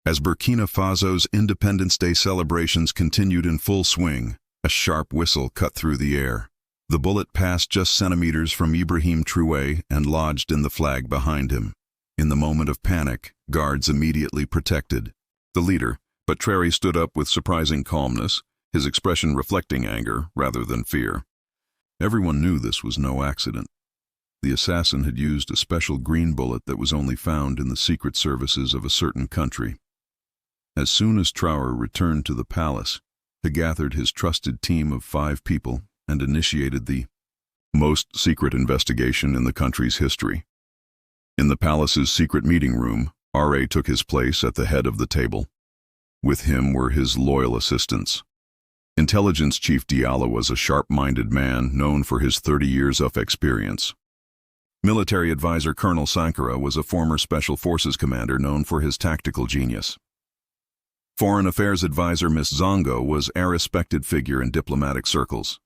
As Burkina Faso's Independence Day celebrations continued in full swing, a sharp whistle cut through the air. The bullet passed just centimeters from Ibrahim Traoré and lodged in the flag behind him. In the moment of panic, guards immediately protected the leader, but Traoré stood up with surprising calmness, his expression reflecting anger rather than fear. Everyone knew this was no accident. The assassin had used a special green bullet that was only found in the secret services of a certain country. As soon as Traoré returned to the palace, he gathered his trusted team of 5 people and initiated the most secret investigation in the country's history. In the palace's secret meeting room, Traoré took his place at the head of the table. With him were his loyal assistants. Intelligence Chief Diallo was a sharp-minded man known for his 30 years of experience. Military advisor Colonel Sankara was a former Special Forces commander known for his tactical genius. Foreign Affairs advisor Miss Zongo was a respected figure in diplomatic circles.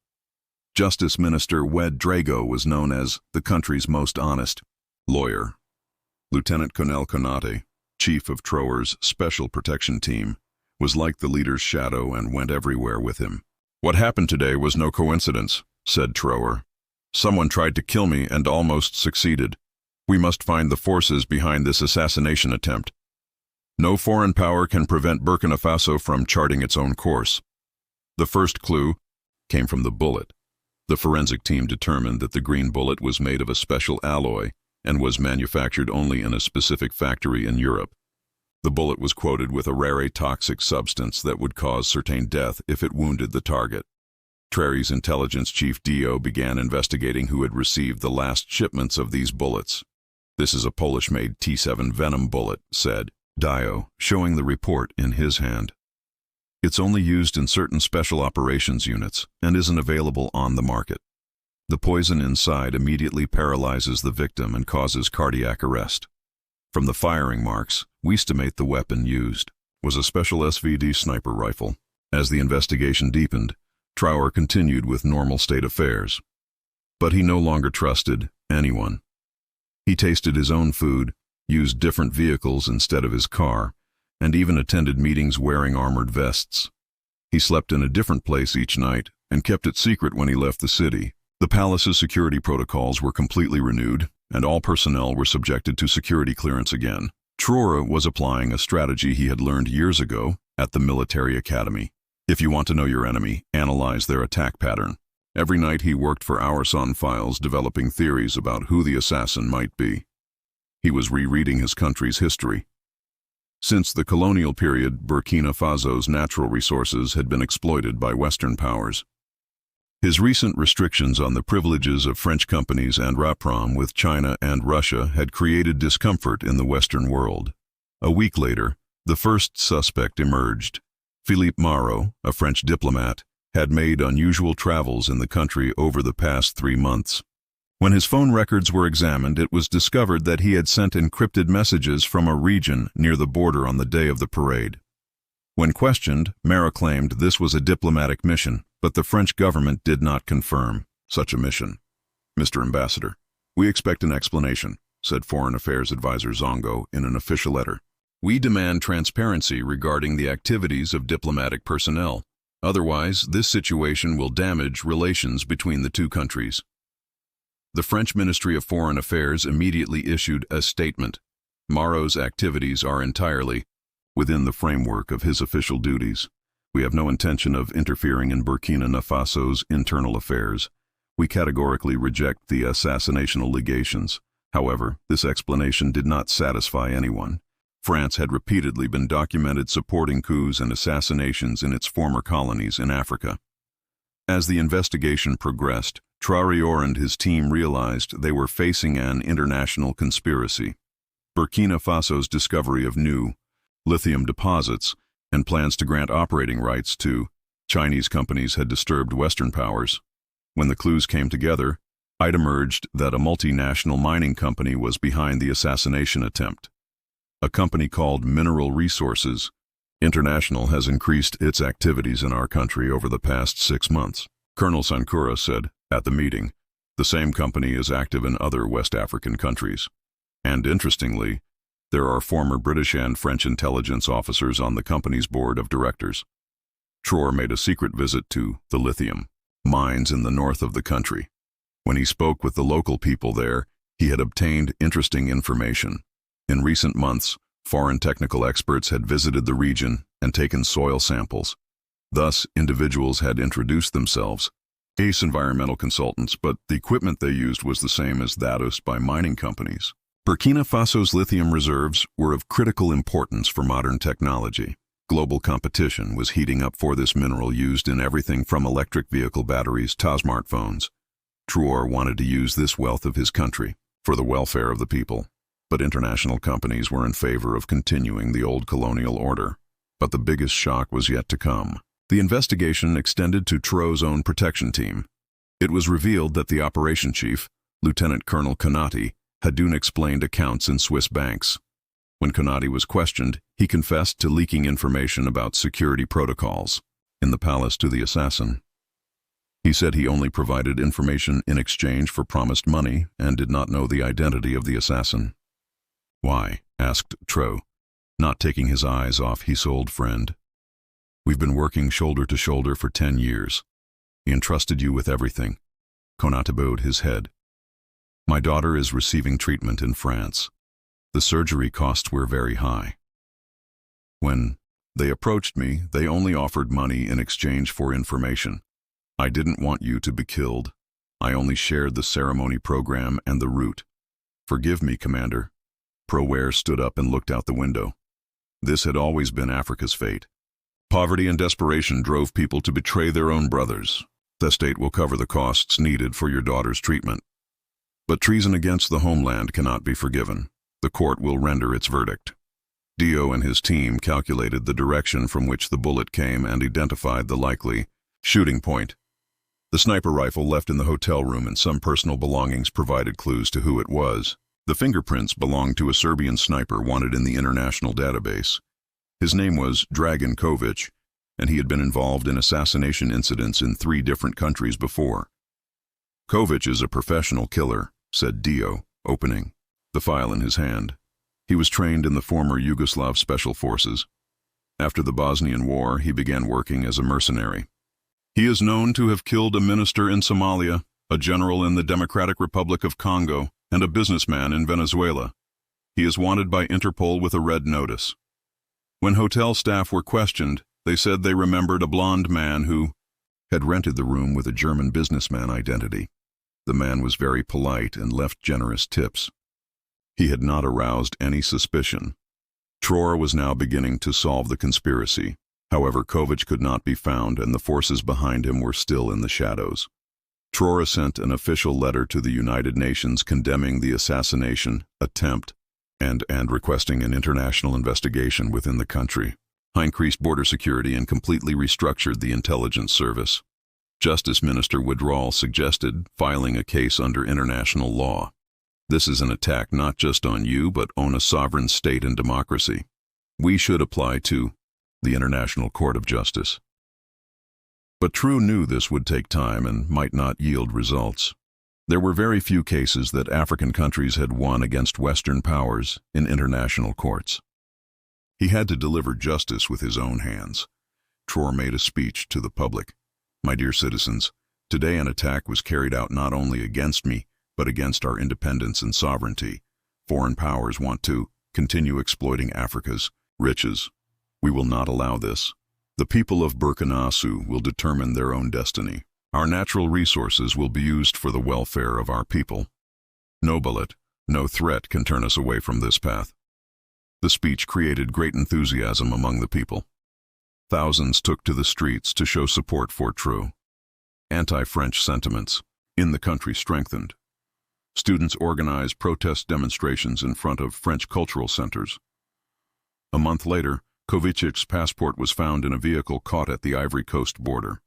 Justice Minister Wed Drago was known as the country's most honest lawyer. Lieutenant Colonel Konate, chief of Traoré's Special Protection Team, was like the leader's shadow and went everywhere with him. "What happened today was no coincidence," said Traoré. "Someone tried to kill me and almost succeeded. We must find the forces behind this assassination attempt. No foreign power can prevent Burkina Faso from charting its own course." The first clue came from the bullet. The forensic team determined that the green bullet was made of a special alloy and was manufactured only in a specific factory in Europe. The bullet was coated with a rare toxic substance that would cause certain death if it wounded the target. Traoré's intelligence chief Dio began investigating who had received the last shipments of these bullets. "This is a Polish-made T7 Venom bullet," said Dio, showing the report in his hand. "It's only used in certain special operations units and isn't available on the market. The poison inside immediately paralyzes the victim and causes cardiac arrest. From the firing marks, we estimate the weapon used was a special SVD sniper rifle." As the investigation deepened, Traoré continued with normal state affairs. But he no longer trusted anyone. He tasted his own food, used different vehicles instead of his car, and even attended meetings wearing armored vests. He slept in a different place each night and kept it secret when he left the city. The palace's security protocols were completely renewed, and all personnel were subjected to security clearance again. Traoré was applying a strategy he had learned years ago at the military academy. If you want to know your enemy, analyze their attack pattern. Every night he worked for hours on files developing theories about who the assassin might be. He was rereading his country's history. Since the colonial period, Burkina Faso's natural resources had been exploited by Western powers. His recent restrictions on the privileges of French companies and rapprochement with China and Russia had created discomfort in the Western world. A week later, the first suspect emerged. Philippe Marot, a French diplomat, had made unusual travels in the country over the past 3 months. When his phone records were examined, it was discovered that he had sent encrypted messages from a region near the border on the day of the parade. When questioned, Marot claimed this was a diplomatic mission, but the French government did not confirm such a mission. "Mr. Ambassador, we expect an explanation," said Foreign Affairs Advisor Zongo in an official letter. "We demand transparency regarding the activities of diplomatic personnel. Otherwise, this situation will damage relations between the two countries." The French Ministry of Foreign Affairs immediately issued a statement. "Marot's activities are entirely within the framework of his official duties. We have no intention of interfering in Burkina Faso's internal affairs. We categorically reject the assassination allegations." However, this explanation did not satisfy anyone. France had repeatedly been documented supporting coups and assassinations in its former colonies in Africa. As the investigation progressed, Traoré and his team realized they were facing an international conspiracy. Burkina Faso's discovery of new lithium deposits and plans to grant operating rights to Chinese companies had disturbed Western powers. When the clues came together, it emerged that a multinational mining company was behind the assassination attempt. A company called Mineral Resources International has increased its activities in our country over the past 6 months. Colonel Sankara said at the meeting, the same company is active in other West African countries. And interestingly, There are former British and French intelligence officers on the company's board of directors. Traoré made a secret visit to the lithium mines in the north of the country. When he spoke with the local people there, he had obtained interesting information. In recent months, foreign technical experts had visited the region and taken soil samples. Thus, individuals had introduced themselves, ACE environmental consultants, but the equipment they used was the same as that used by mining companies. Burkina Faso's lithium reserves were of critical importance for modern technology. Global competition was heating up for this mineral used in everything from electric vehicle batteries to smartphones. Traoré wanted to use this wealth of his country for the welfare of the people, but international companies were in favor of continuing the old colonial order. But the biggest shock was yet to come. The investigation extended to Traoré's own protection team. It was revealed that the operation chief, Lieutenant Colonel Konati, had unexplained accounts in Swiss banks. When Konati was questioned, he confessed to leaking information about security protocols in the palace to the assassin. He said he only provided information in exchange for promised money and did not know the identity of the assassin. "Why?" asked Traoré, not taking his eyes off his old friend. "We've been working shoulder to shoulder for 10 years. He entrusted you with everything." Konati bowed his head. "My daughter is receiving treatment in France. The surgery costs were very high. When they approached me, they only offered money in exchange for information. I didn't want you to be killed. I only shared the ceremony program and the route. Forgive me, Commander." Traoré stood up and looked out the window. This had always been Africa's fate. Poverty and desperation drove people to betray their own brothers. The state will cover the costs needed for your daughter's treatment. But treason against the homeland cannot be forgiven. The court will render its verdict. Dio and his team calculated the direction from which the bullet came and identified the likely shooting point. The sniper rifle left in the hotel room and some personal belongings provided clues to who it was. The fingerprints belonged to a Serbian sniper wanted in the international database. His name was Dragan Kovic, and he had been involved in assassination incidents in 3 different countries before. "Kovic is a professional killer," said Dio, opening the file in his hand. "He was trained in the former Yugoslav Special Forces. After the Bosnian War, he began working as a mercenary. He is known to have killed a minister in Somalia, a general in the Democratic Republic of Congo, and a businessman in Venezuela. He is wanted by Interpol with a red notice." When hotel staff were questioned, they said they remembered a blond man who had rented the room with a German businessman identity. The man was very polite and left generous tips. He had not aroused any suspicion. Traoré was now beginning to solve the conspiracy. However, Kovic could not be found and the forces behind him were still in the shadows. Traoré sent an official letter to the United Nations condemning the assassination attempt and requesting an international investigation within the country. He increased border security and completely restructured the intelligence service. Justice Minister Withdrawal suggested filing a case under international law. "This is an attack not just on you, but on a sovereign state and democracy. We should apply to the International Court of Justice." But Traoré knew this would take time and might not yield results. There were very few cases that African countries had won against Western powers in international courts. He had to deliver justice with his own hands. Traoré made a speech to the public. "My dear citizens, today an attack was carried out not only against me, but against our independence and sovereignty. Foreign powers want to continue exploiting Africa's riches. We will not allow this. The people of Burkina Faso will determine their own destiny. Our natural resources will be used for the welfare of our people. No bullet, no threat can turn us away from this path." The speech created great enthusiasm among the people. Thousands took to the streets to show support for Traoré. Anti-French sentiments in the country strengthened. Students organized protest demonstrations in front of French cultural centers. A month later, Kovic's passport was found in a vehicle caught at the Ivory Coast border.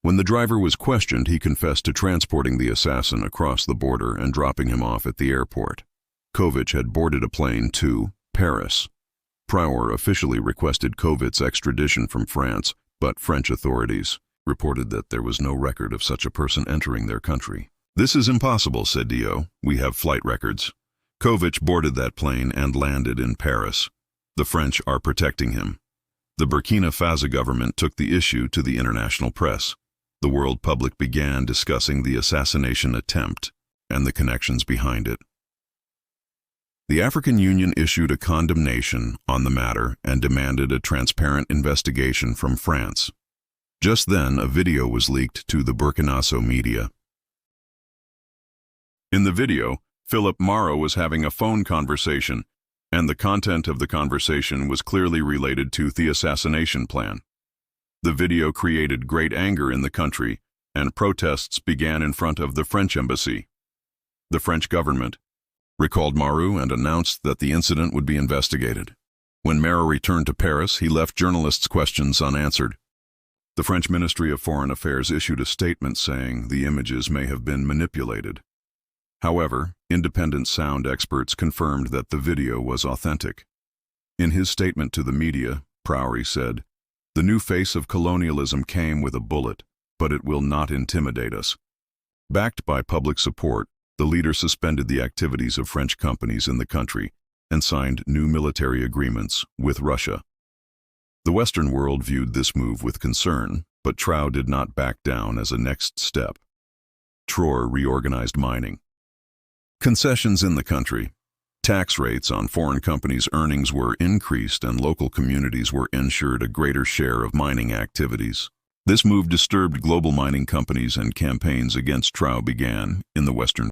When the driver was questioned, he confessed to transporting the assassin across the border and dropping him off at the airport. Kovic had boarded a plane to Paris. Traoré officially requested Kovic's extradition from France, but French authorities reported that there was no record of such a person entering their country. "This is impossible," said Dio. "We have flight records." Kovic boarded that plane and landed in Paris. The French are protecting him. The Burkina Faso government took the issue to the international press. The world public began discussing the assassination attempt and the connections behind it. The African Union issued a condemnation on the matter and demanded a transparent investigation from France. Just then, a video was leaked to the Burkina Faso media. In the video, Philip Mauro was having a phone conversation, and the content of the conversation was clearly related to the assassination plan. The video created great anger in the country, and protests began in front of the French embassy. The French government recalled Mauro and announced that the incident would be investigated. When Mauro returned to Paris, he left journalists' questions unanswered. The French Ministry of Foreign Affairs issued a statement saying the images may have been manipulated. However, independent sound experts confirmed that the video was authentic. In his statement to the media, Traoré said, "The new face of colonialism came with a bullet, but it will not intimidate us." Backed by public support, the leader suspended the activities of French companies in the country and signed new military agreements with Russia. The Western world viewed this move with concern, but Traoré did not back down as a next step. Traoré reorganized mining. Concessions in the country. Tax rates on foreign companies' earnings were increased and local communities were ensured a greater share of mining activities. This move disturbed global mining companies and campaigns against Traoré began in the Western